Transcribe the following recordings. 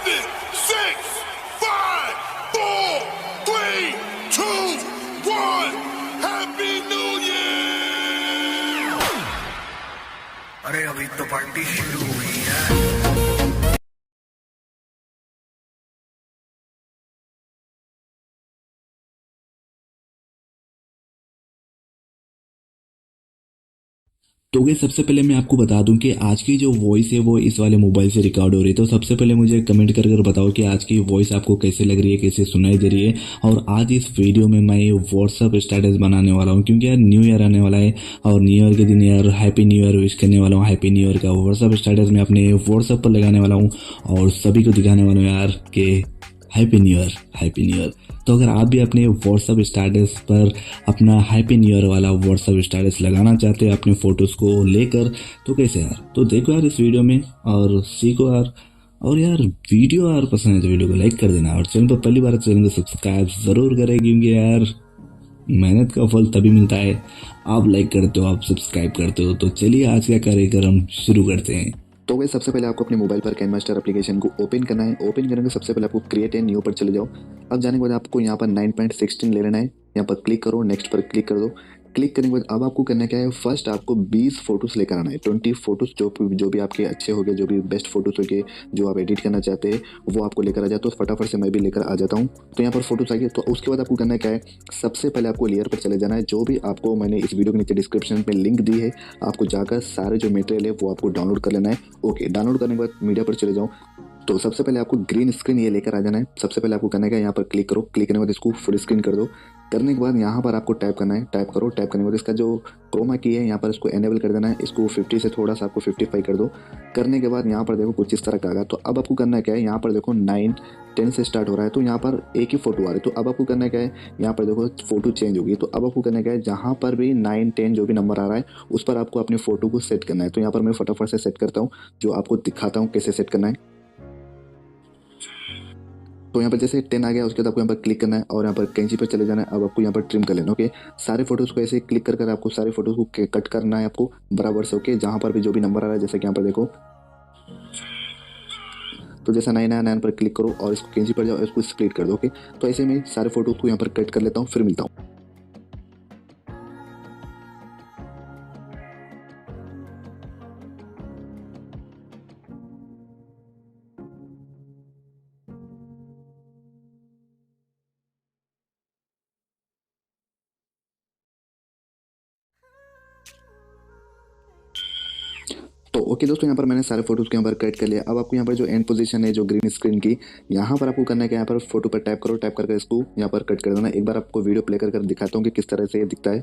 7, 6, 5, 4, 3, 2, 1. Happy New Year! अरे अभी तो पार्टी शुरू हुई है। तो गाइस सबसे पहले मैं आपको बता दूं कि आज की जो वॉइस है वो इस वाले मोबाइल से रिकॉर्ड हो रही है। तो सबसे पहले मुझे कमेंट कर बताओ कि आज की वॉइस आपको कैसे लग रही है, कैसे सुनाई दे रही है। और आज इस वीडियो में मैं व्हाट्सअप स्टेटस बनाने वाला हूँ, क्योंकि यार न्यू ईयर आने वाला है और न्यू ईयर के दिन यार हैप्पी न्यू ईयर विश करने वाला हूँ। हैप्पी न्यू ईयर का व्हाट्सअप स्टेटस में अपने व्हाट्सअप पर लगाने वाला हूँ और सभी को दिखाने वाला हूँ यार कि happy new year, happy new year. तो अगर आप भी अपने व्हाट्सअप स्टेटस पर अपना हैप्पी न्यू ईयर वाला व्हाट्सअप स्टेटस लगाना चाहते हैं अपने फोटोज़ को लेकर, तो कैसे यार, तो देखो यार इस वीडियो में और सीखो यार। और यार वीडियो यार पसंद है तो वीडियो को लाइक कर देना और चैनल पर पहली बार चैनल को सब्सक्राइब ज़रूर करें, क्योंकि यार मेहनत का फल तभी मिलता है आप लाइक करते हो, आप सब्सक्राइब करते हो। तो चलिए आज का कार्यक्रम शुरू करते हैं। तो वैसे सबसे पहले आपको अपने मोबाइल पर कैनमास्टर एप्लीकेशन को ओपन करना है। ओपन करने के सबसे पहले आपको क्रिएट एंड न्यू पर चले जाओ। अब जाने के बाद आपको यहाँ पर 9.16 ले लेना है। यहाँ पर क्लिक करो, नेक्स्ट पर क्लिक कर दो। क्लिक करने के बाद अब आपको करना क्या है, फर्स्ट आपको 20 फोटोज़ लेकर आना है। 20 फोटोज़ जो भी आपके अच्छे हो गए, जो भी बेस्ट फोटोज़ हो गए, जो आप एडिट करना चाहते हैं वो आपको लेकर आ जाए। तो फटाफट से मैं भी लेकर आ जाता हूँ। तो यहाँ पर फोटोज़ आ गए। तो उसके बाद आपको करना क्या है, सबसे पहले आपको लेयर पर चले जाना है। जो भी आपको मैंने इस वीडियो के नीचे डिस्क्रिप्शन में लिंक दी है, आपको जाकर सारे जो मटेरियल है वो आपको डाउनलोड कर लेना है। ओके, डाउनलोड करने के बाद मीडिया पर चले जाओ। तो सबसे पहले आपको ग्रीन स्क्रीन ये लेकर आ जाना है। सबसे पहले आपको करना है यहाँ पर क्लिक करो। क्लिक करने के बाद इसको फुल स्क्रीन कर दो। करने के बाद यहाँ पर आपको टाइप करना है, टाइप करो। टाइप करने के बाद इसका जो क्रोमा की है यहाँ पर इसको एनेबल कर देना है। इसको 50 से थोड़ा सा आपको 55 कर दो। करने के बाद यहाँ पर देखो कुछ इस तरह का आएगा। तो अब आपको करना है क्या है, यहाँ पर देखो 9, 10 से स्टार्ट हो रहा है, तो यहाँ पर एक ही फोटो आ रही है। तो अब आपको करना है क्या है, यहाँ पर देखो फोटो चेंज होगी। तो अब आपको करना क्या है, जहाँ पर भी 9, 10 जो भी नंबर आ रहा है उस पर आपको अपने फोटो को सेट करना है। तो यहाँ पर मैं फटाफट से सेट करता हूँ, जो आपको दिखाता हूँ कैसे सेट करना है। तो यहाँ पर जैसे 10 आ गया, उसके बाद आपको यहाँ पर क्लिक करना है और यहाँ पर कैंची पर चले जाना है। अब आपको यहाँ पर ट्रिम कर लेना। ओके, सारे फोटोज़ को ऐसे क्लिक कर आपको सारे फोटोज़ को कट करना है आपको बराबर से। ओके, जहाँ पर भी जो भी नंबर आ रहा है, जैसे कि यहाँ पर देखो, तो जैसा 9 पर क्लिक करो और इसको कैंची पर जाओ, इसको स्प्लिट कर दो। ओके, तो ऐसे में सारे फोटोज़ को यहाँ पर कट कर लेता हूँ, फिर मिलता हूँ। तो ओके दोस्तों, यहाँ पर मैंने सारे फोटोज़ को यहाँ पर कट कर लिया। अब आपको यहाँ पर जो एंड पोजीशन है जो ग्रीन स्क्रीन की, यहाँ पर आपको करना है कि यहाँ पर फोटो पर टैप करो। टैप करके इसको यहाँ पर कट कर देना। एक बार आपको वीडियो प्ले कर दिखाता हूँ कि किस तरह से ये दिखता है।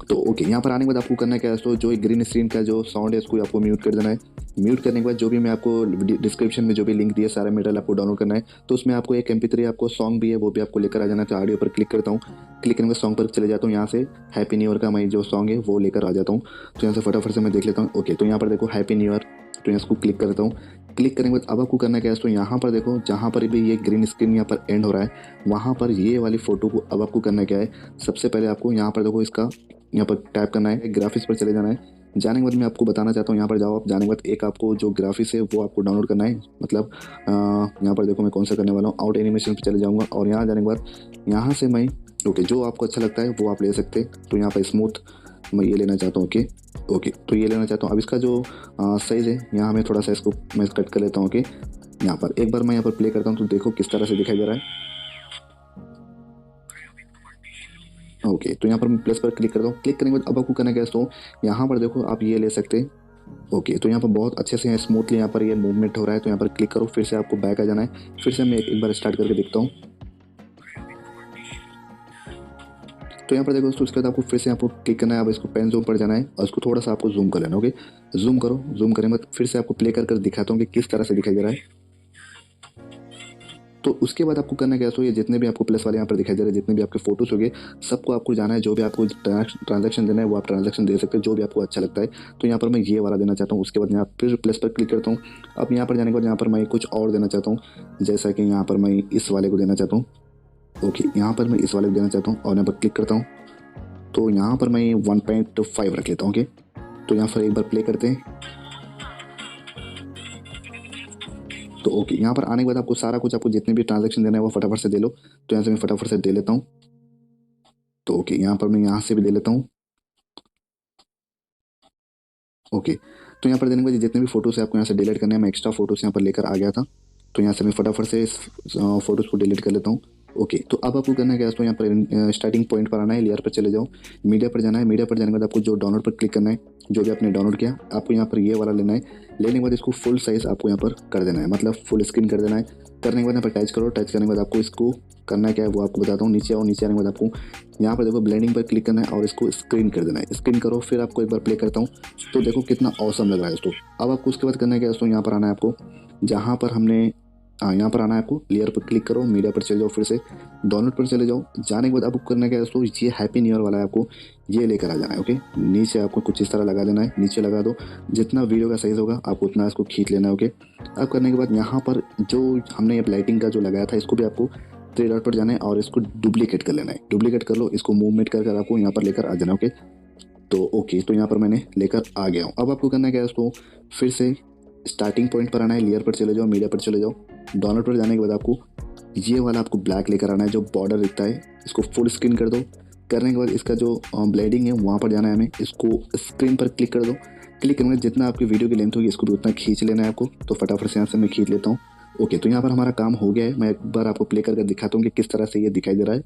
तो ओके, यहाँ पर आने के बाद आपको करना क्या है, तो जो ग्रीन स्क्रीन का जो साउंड है इसको आपको म्यूट कर देना है। म्यूट करने के बाद जो भी मैं आपको डिस्क्रिप्शन में जो भी लिंक दिया सारा मटेरियल आपको डाउनलोड करना है। तो उसमें आपको एक MP3 आपको सॉन्ग भी है, वो भी आपको लेकर आ जाना है। तो ऑडियो पर क्लिक करता हूँ। क्लिक करने के सॉन्ग पर चले जाता हूँ। यहाँ से हैप्पी न्यू ईयर का मैं जो सॉन्ग है वो लेकर आ जाता हूँ। तो यहाँ से फटाफट से मैं देख लेता हूँ। ओके, तो यहाँ पर देखो हैप्पी न्यू ईयर, तो यहाँ इसको क्लिक करता हूँ। क्लिक करने के बाद अब आपको करना क्या है, तो यहाँ पर देखो जहाँ पर भी ये ग्रीन स्क्रीन यहाँ पर एंड हो रहा है, वहाँ पर ये वाली फ़ोटो को अब आपको करना क्या है, सबसे पहले आपको यहाँ पर देखो इसका यहाँ पर टैप करना है, ग्राफिक्स पर चले जाना है। जाने के बाद मैं आपको बताना चाहता हूँ, यहाँ पर जाओ आप। जाने के बाद एक आपको जो ग्राफिक्स है वो आपको डाउनलोड करना है। मतलब यहाँ पर देखो मैं कौन सा करने वाला हूँ, आउट एनिमेशन पर चले जाऊँगा और यहाँ जाने के बाद यहाँ से मैं ओके जो आपको अच्छा लगता है वो आप ले सकते हैं। तो यहाँ पर स्मूथ मैं ये लेना चाहता हूँ। ओके, तो ये लेना चाहता हूँ। अब इसका जो साइज़ है यहाँ मैं थोड़ा सा इसको मैं कट कर लेता हूँ। ओके, यहाँ पर एक बार मैं यहाँ पर प्ले करता हूँ तो देखो किस तरह से दिखाई दे रहा है। ओके, तो यहाँ पर मैं प्लस पर क्लिक करता हूँ। क्लिक करने के बाद अब आपको करना क्या है, तो यहाँ पर देखो आप ये ले सकते हैं। ओके, तो यहाँ पर बहुत अच्छे से स्मूथली यहाँ पर ये मूवमेंट हो रहा है। तो यहाँ पर क्लिक करो, फिर से आपको बैक आ जाना है। फिर से मैं एक बार स्टार्ट करके देखता हूँ। तो यहाँ पर देखो दोस्तों, उसके बाद आपको फिर से आपको क्लिक करना है। अब इसको पेन ज़ूम पर जाना है और इसको थोड़ा सा आपको जूम कर लेना। ओके, जूम करो। जूम करने के बाद फिर से आपको प्ले कर दिखाता हूँ कि किस तरह से दिखाई दे रहा है। तो उसके बाद आपको करना क्या है, तो ये जितने भी आपको प्लस वाले यहाँ पर दिखाई दे रहे हैं, जितने भी आपके फोटोज़ हो गए, सबको आपको जाना है। जो भी आपको ट्रांजैक्शन देना है वो आप ट्रांजैक्शन दे सकते हैं, जो भी आपको अच्छा लगता है। तो यहाँ पर मैं ये वाला देना चाहता हूँ। उसके बाद यहाँ फिर प्लस पर क्लिक करता हूँ। अब यहाँ पर जाने के बाद यहाँ पर मैं कुछ और देना चाहता हूँ, जैसा कि यहाँ पर मैं इस वाले को देना चाहता हूँ। ओके, यहाँ पर मैं इस वाले को देना चाहता हूँ और यहाँ पर क्लिक करता हूँ। तो यहाँ पर मैं 1.5 रख लेता हूँ। ओके, तो यहाँ पर एक बार प्ले करते हैं। तो ओके, यहाँ पर आने के बाद आपको सारा कुछ, आपको जितने भी ट्रांजैक्शन देना है वो फटाफट से दे लो। तो यहाँ से मैं फटाफट से दे लेता हूँ। तो ओके, यहाँ पर मैं यहाँ से भी दे लेता हूँ। ओके, तो यहाँ पर देने के बाद जितने भी फोटोज है आपको यहाँ से डिलीट करने हैं। मैं एक्स्ट्रा फोटोज यहाँ पर लेकर आ गया था, तो यहाँ से मैं फटाफट से इस फोटोज को डिलीट कर लेता हूँ। ओके, तो अब आपको करना है क्या, तो यहाँ पर स्टार्टिंग पॉइंट पर आना है, लेयर पर चले जाओ, मीडिया पर जाना है। मीडिया पर जाने के बाद आपको जो डाउनलोड पर क्लिक करना है, जो भी आपने डाउनलोड किया आपको यहाँ पर ये वाला लेना है। लेने के बाद इसको फुल साइज़ आपको यहाँ पर कर देना है, मतलब फुल स्क्रीन कर देना है। करने के बाद यहाँ पर टच करो, टच करने के बाद आपको इसको करना क्या है वो आपको बताता हूँ। नीचे आओ, नीचे आने के बाद आपको यहाँ पर देखो ब्लेंडिंग पर क्लिक करना है और इसको स्क्रीन कर देना है। स्क्रीन करो, फिर आपको एक बार प्ले करता हूँ। तो देखो कितना औसम लग रहा है दोस्तों। अब आपको उसके बाद करना है क्या दोस्तों, यहाँ पर आना है आपको, जहाँ पर हमने यहाँ पर आना है आपको, लेयर पर क्लिक करो, मीडिया पर चले जाओ, फिर से डाउनलोड पर चले जाओ। जाने के बाद आपको करना क्या है दोस्तों, ये हैप्पी न्यू ईयर वाला है, आपको ये लेकर आ जाना है। ओके, नीचे आपको कुछ इस तरह लगा देना है, नीचे लगा दो। जितना वीडियो का साइज़ होगा आपको उतना इसको खींच लेना है। ओके, अब करने के बाद यहाँ पर जो हमने लाइटिंग का जो लगाया था इसको भी आपको थ्री डॉट पर जाना है और इसको डुप्लीकेट कर लेना है। डुप्लीकेट कर लो, इसको मूवमेंट कर आपको यहाँ पर लेकर आ जाना है। ओके, तो ओके, तो यहाँ पर मैंने लेकर आ गया हूँ। अब आपको करना क्या है दोस्तों, फिर से स्टार्टिंग पॉइंट पर आना है, लेयर पर चले जाओ, मीडिया पर चले जाओ। डाउनलोड पर जाने के बाद आपको ये वाला आपको ब्लैक लेकर आना है, जो बॉर्डर दिखता है इसको फुल स्क्रीन कर दो। करने के बाद इसका जो ब्लेडिंग है वहाँ पर जाना है हमें, इसको स्क्रीन पर क्लिक कर दो। क्लिक करने के बाद जितना आपकी वीडियो की लेंथ होगी इसको भी उतना खींच लेना है आपको। तो फटाफट से यहाँ से मैं खींच लेता हूँ। ओके, तो यहाँ पर हमारा काम हो गया है। मैं एक बार आपको प्ले करके दिखाता हूँ कि किस तरह से ये दिखाई दे रहा है।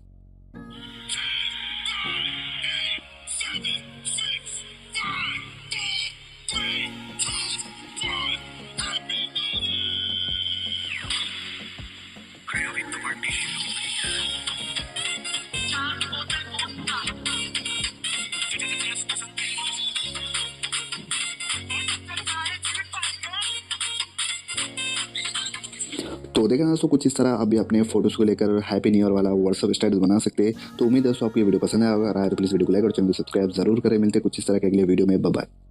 अभी तो पार्टी शुरू हुई है। तो देखा दोस्तों, कुछ इस तरह अभी अपने फोटोज़ को लेकर हैप्पी न्यू ईयर वाला व्हाट्सअप स्टेटस बना सकते हैं। तो उम्मीद है दोस्तों आपको ये वीडियो पसंद आया होगा। अगर प्लीज़ वीडियो को लाइक और चैनल को सब्सक्राइब जरूर करें। मिलते हैं कुछ इस तरह के अगले वीडियो में। Bye bye.